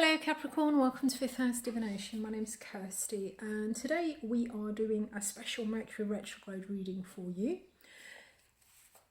Hello Capricorn, welcome to Fifth House Divination. My name is Kirsty and today we are doing a special Mercury Retrograde reading for you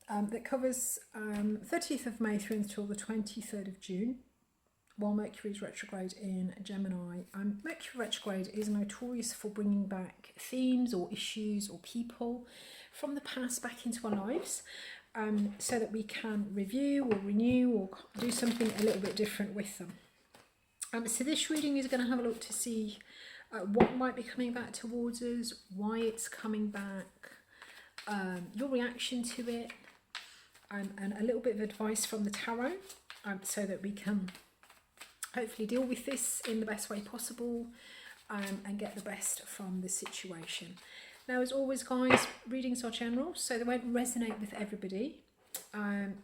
that covers 30th of May through until the 23rd of June while Mercury is retrograde in Gemini. Mercury retrograde is notorious for bringing back themes or issues or people from the past back into our lives so that we can review or renew or do something a little bit different with them. So this reading is going to have a look to see what might be coming back towards us, why it's coming back, your reaction to it, and a little bit of advice from the tarot so that we can hopefully deal with this in the best way possible and get the best from the situation. Now, as always, guys, readings are general, so they won't resonate with everybody.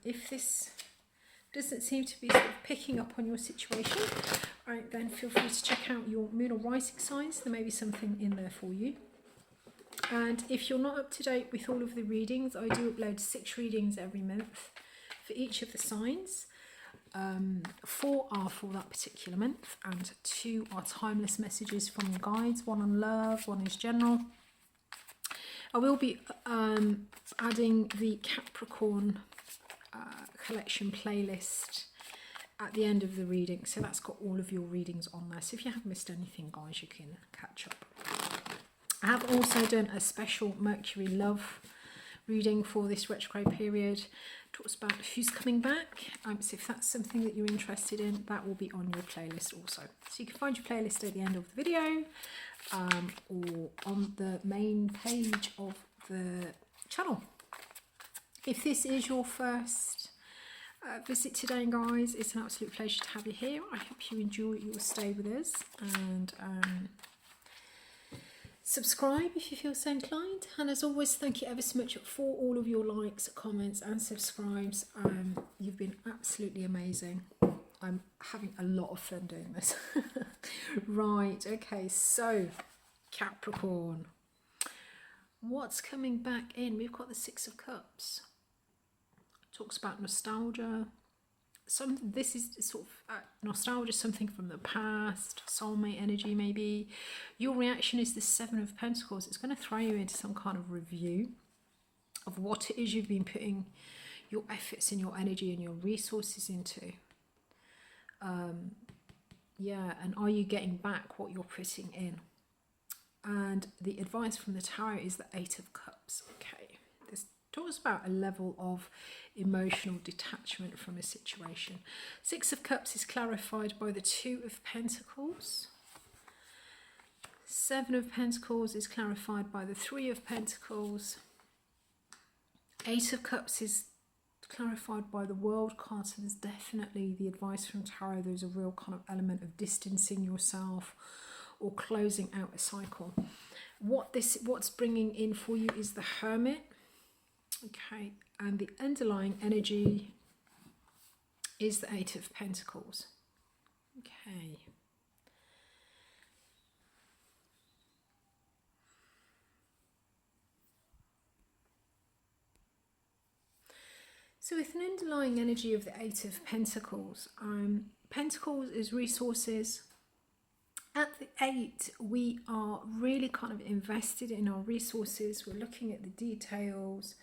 If this doesn't seem to be sort of picking up on your situation, then feel free to check out your moon or rising signs. There may be something in there for you. And if you're not up to date with all of the readings, I do upload 6 readings every month for each of the signs. 4 are for that particular month and 2 are timeless messages from the guides. 1 on love, 1 is general. I will be adding the Capricorn collection playlist at the end of the reading, so that's got all of your readings on there, so if you haven't missed anything, guys, you can catch up. I have also done a special Mercury love reading for this retrograde period. Talks about who's coming back, so if that's something that you're interested in, that will be on your playlist also. So you can find your playlist at the end of the video or on the main page of the channel. If this is your first visit today, guys, it's an absolute pleasure to have you here. I hope you enjoy your stay with us, and subscribe if you feel so inclined. And as always, thank you ever so much for all of your likes, comments and subscribes. You've been absolutely amazing. I'm having a lot of fun doing this. Right, okay, so Capricorn, what's coming back in? We've got the 6 of Cups. Talks about nostalgia. This is sort of nostalgia, something from the past, soulmate energy maybe. Your reaction is the 7 of Pentacles. It's going to throw you into some kind of review of what it is you've been putting your efforts and your energy and your resources into. Yeah, and are you getting back what you're putting in? And the advice from the tarot is the 8 of Cups. Okay, this talks about a level of emotional detachment from a situation. 6 of Cups is clarified by the 2 of Pentacles. 7 of Pentacles is clarified by the 3 of Pentacles. 8 of Cups is clarified by the World card. So there's definitely the advice from tarot. There's a real kind of element of distancing yourself or closing out a cycle. What's bringing in for you is the Hermit. Okay, and the underlying energy is the 8 of Pentacles. Okay. So with an underlying energy of the 8 of Pentacles, Pentacles is resources. At the 8, we are really kind of invested in our resources. We're looking at the details.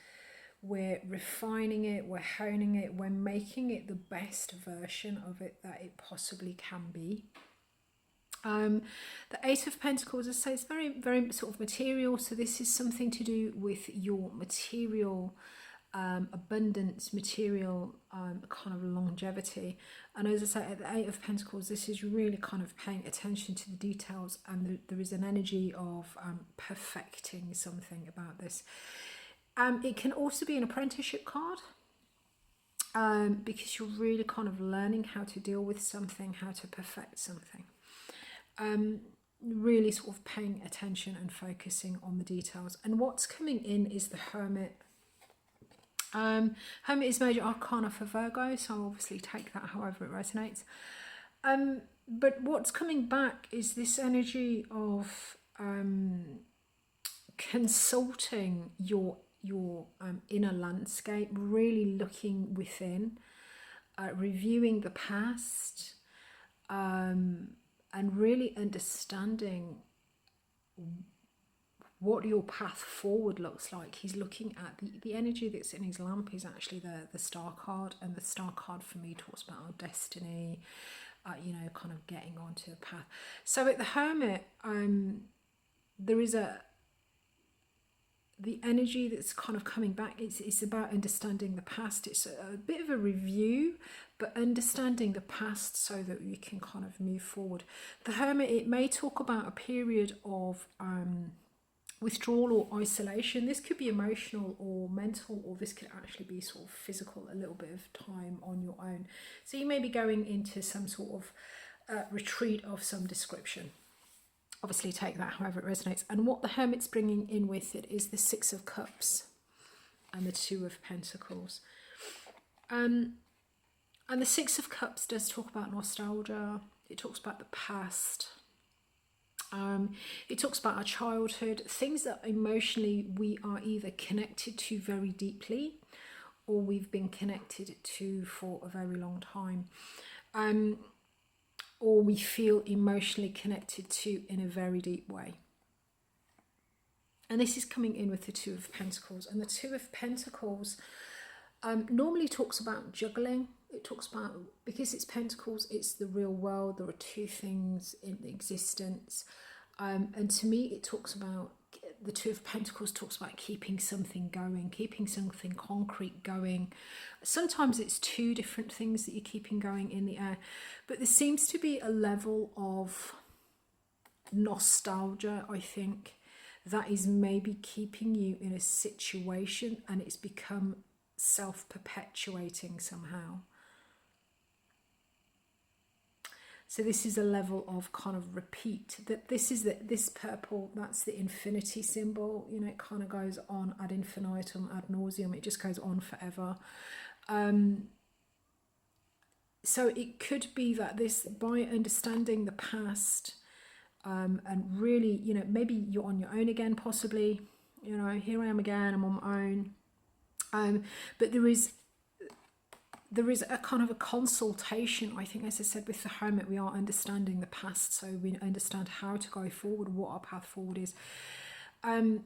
We're refining it, we're honing it, we're making it the best version of it that it possibly can be. The 8 of Pentacles, as I say, it's very, very sort of material. So this is something to do with your material abundance, material kind of longevity. And as I say, at the 8 of Pentacles, this is really kind of paying attention to the details, and there is an energy of perfecting something about this. It can also be an apprenticeship card because you're really kind of learning how to deal with something, how to perfect something. Really sort of paying attention and focusing on the details. And what's coming in is the Hermit. Hermit is major arcana for Virgo, so I'll obviously take that however it resonates. But what's coming back is this energy of consulting your inner landscape, really looking within, reviewing the past, and really understanding what your path forward looks like. He's looking at the energy that's in his lamp is actually the star card, and the star card for me talks about our destiny, you know, kind of getting onto a path. So at the Hermit, there is the energy that's kind of coming back. It's about understanding the past. It's a bit of a review, but understanding the past so that you can kind of move forward. The Hermit, it may talk about a period of withdrawal or isolation. This could be emotional or mental, or this could actually be sort of physical, a little bit of time on your own. So you may be going into some sort of retreat of some description. Obviously take that however it resonates. And what the Hermit's bringing in with it is the Six of Cups and the Two of Pentacles. And the Six of Cups does talk about nostalgia. It talks about the past. It talks about our childhood, things that emotionally we are either connected to very deeply or we've been connected to for a very long time. Or we feel emotionally connected to in a very deep way. And this is coming in with the Two of Pentacles. And the Two of Pentacles normally talks about juggling. It talks about, because it's Pentacles, it's the real world. There are two things in existence. And to me, it talks about, the Two of Pentacles talks about keeping something going, keeping something concrete going. Sometimes it's two different things that you're keeping going in the air. But there seems to be a level of nostalgia, I think, that is maybe keeping you in a situation, and it's become self-perpetuating somehow. So this is a level of kind of repeat. That this is this purple, that's the infinity symbol. You know, it kind of goes on ad infinitum, ad nauseum. It just goes on forever. So it could be that this, by understanding the past, and really, you know, maybe you're on your own again, possibly. You know, here I am again, I'm on my own. But there is a kind of a consultation, I think, as I said, with the Hermit. We are understanding the past, so we understand how to go forward, what our path forward is. And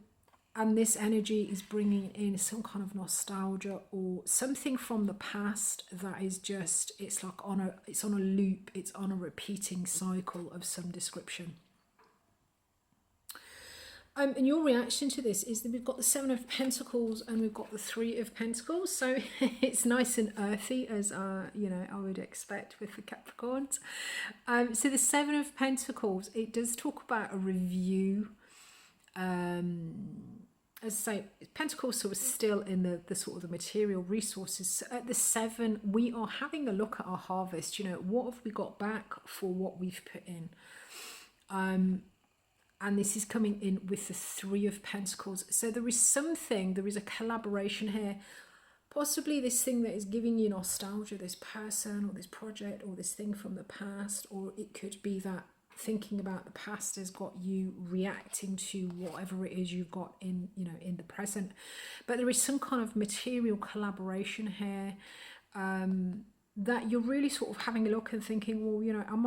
this energy is bringing in some kind of nostalgia or something from the past that is just, it's like it's on a loop, it's on a repeating cycle of some description. And your reaction to this is that we've got the Seven of Pentacles and we've got the Three of Pentacles. So it's nice and earthy, as you know, I would expect with the Capricorns. So the Seven of Pentacles, it does talk about a review. As I say, Pentacles sort of still in the sort of the material resources. So at the Seven, we are having a look at our harvest. You know, what have we got back for what we've put in? And this is coming in with the Three of Pentacles. So there is a collaboration here. Possibly this thing that is giving you nostalgia, this person or this project or this thing from the past. Or it could be that thinking about the past has got you reacting to whatever it is you've got in, you know, in the present. But there is some kind of material collaboration here, that you're really sort of having a look and thinking, well, you know, am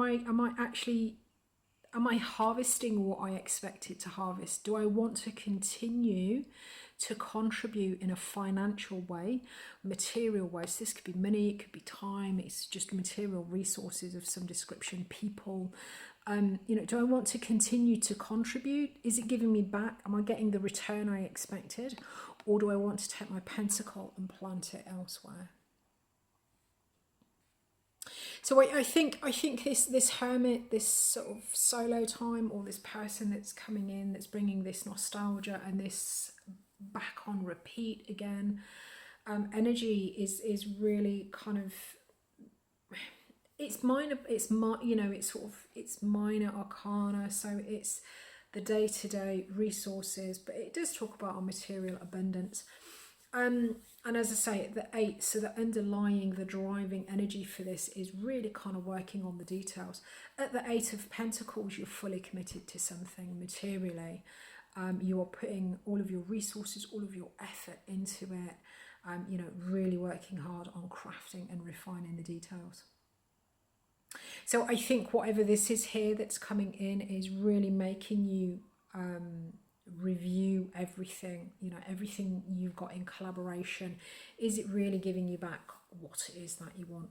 I harvesting what I expected to harvest? Do I want to continue to contribute in a financial way, material way? So this could be money, it could be time, it's just material resources of some description, people. You know, do I want to continue to contribute? Is it giving me back? Am I getting the return I expected? Or do I want to take my pentacle and plant it elsewhere? So I think this Hermit, this sort of solo time, or this person that's coming in, that's bringing this nostalgia and this back on repeat again, energy is really kind of, it's minor, you know, it's minor arcana, so it's the day-to-day resources, but it does talk about our material abundance. And as I say, the 8, so the underlying, the driving energy for this is really kind of working on the details. At the 8 of Pentacles, you're fully committed to something materially. You are putting all of your resources, all of your effort into it, you know, really working hard on crafting and refining the details. So I think whatever this is here that's coming in is really making you review everything, you know, everything you've got in collaboration. Is it really giving you back what it is that you want?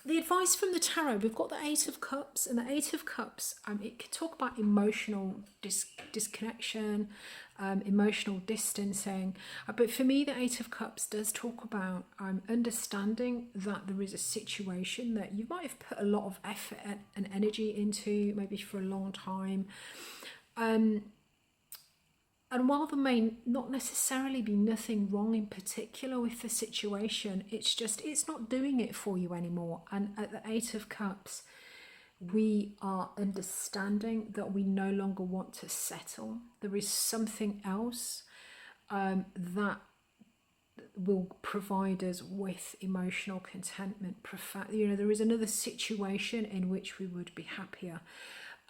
The advice from the tarot, we've got the Eight of Cups, and the Eight of Cups, it can talk about emotional disconnection, emotional distancing. But for me, the Eight of Cups does talk about understanding that there is a situation that you might have put a lot of effort and energy into, maybe for a long time. And while there may not necessarily be nothing wrong in particular with the situation, it's just, it's not doing it for you anymore. And at the Eight of Cups, we are understanding that we no longer want to settle. There is something else that will provide us with emotional contentment. You know, there is another situation in which we would be happier.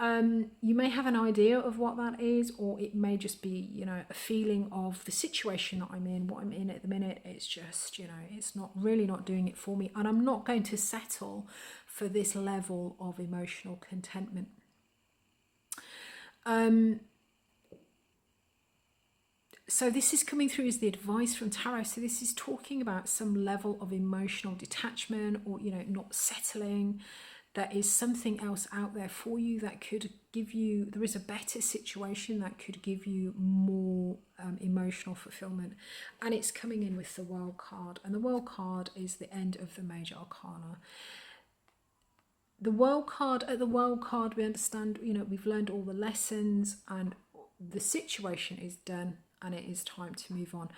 You may have an idea of what that is, or it may just be, you know, a feeling of the situation that I'm in, what I'm in at the minute. It's just, you know, it's not really not doing it for me, and I'm not going to settle for this level of emotional contentment. So this is coming through as the advice from tarot. So this is talking about some level of emotional detachment, or, you know, not settling. There is something else out there for you that could give you, there is a better situation that could give you more emotional fulfillment. And it's coming in with the World card. And the World card is the end of the Major Arcana. The World card, at the World card, we understand, you know, we've learned all the lessons and the situation is done and it is time to move on.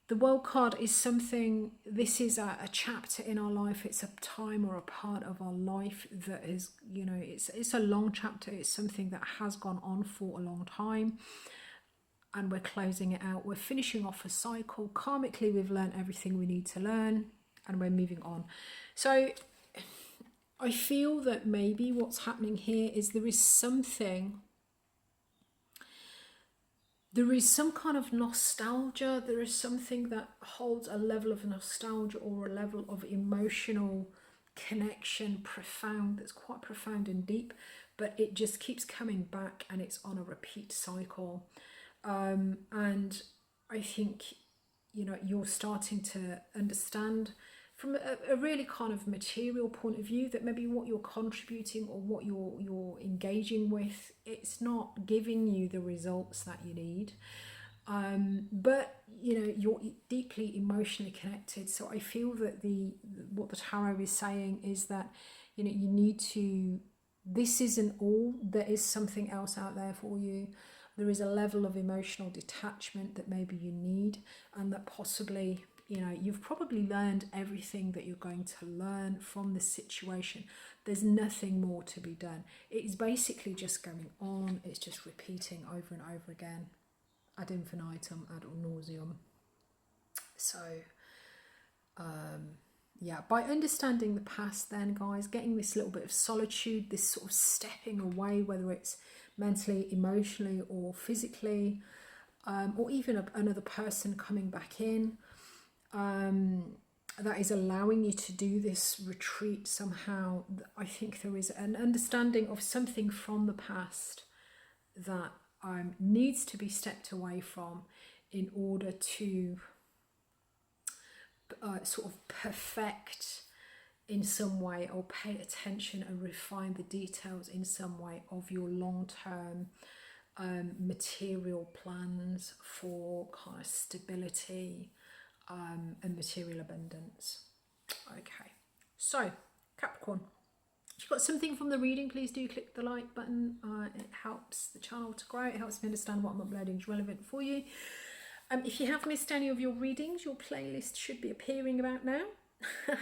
The World card is something, this is a chapter in our life. It's a time or a part of our life that is, you know, it's a long chapter. It's something that has gone on for a long time and we're closing it out. We're finishing off a cycle. Karmically, we've learned everything we need to learn and we're moving on. So I feel that maybe what's happening here is there is something, there is some kind of nostalgia, there is something that holds a level of nostalgia or a level of emotional connection, profound, that's quite profound and deep, but it just keeps coming back and it's on a repeat cycle. And I think, you know, you're starting to understand from a really kind of material point of view that maybe what you're contributing or what you're engaging with, it's not giving you the results that you need. But you know, you're deeply emotionally connected. So I feel that what the tarot is saying is that, you know, you need to, this isn't all, there is something else out there for you. There is a level of emotional detachment that maybe you need, and that possibly, you know, you've probably learned everything that you're going to learn from this situation. There's nothing more to be done. It is basically just going on. It's just repeating over and over again, ad infinitum, ad nauseum. So, yeah, by understanding the past then, guys, getting this little bit of solitude, this sort of stepping away, whether it's mentally, emotionally, or physically, or even another person coming back in, that is allowing you to do this retreat somehow. I think there is an understanding of something from the past that needs to be stepped away from in order to sort of perfect in some way, or pay attention and refine the details in some way of your long-term material plans for kind of stability and material abundance. Okay, so Capricorn, if you got something from the reading, please do click the like button. It helps the channel to grow. It helps me understand what I'm uploading is relevant for you. If you have missed any of your readings, your playlist should be appearing about now.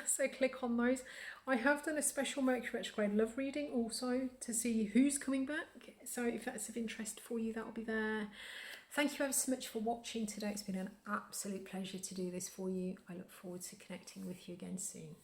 So click on those. I have done a special Mercury Retrograde love reading also to see who's coming back. So if that's of interest for you, that'll be there. Thank you ever so much for watching today. It's been an absolute pleasure to do this for you. I look forward to connecting with you again soon.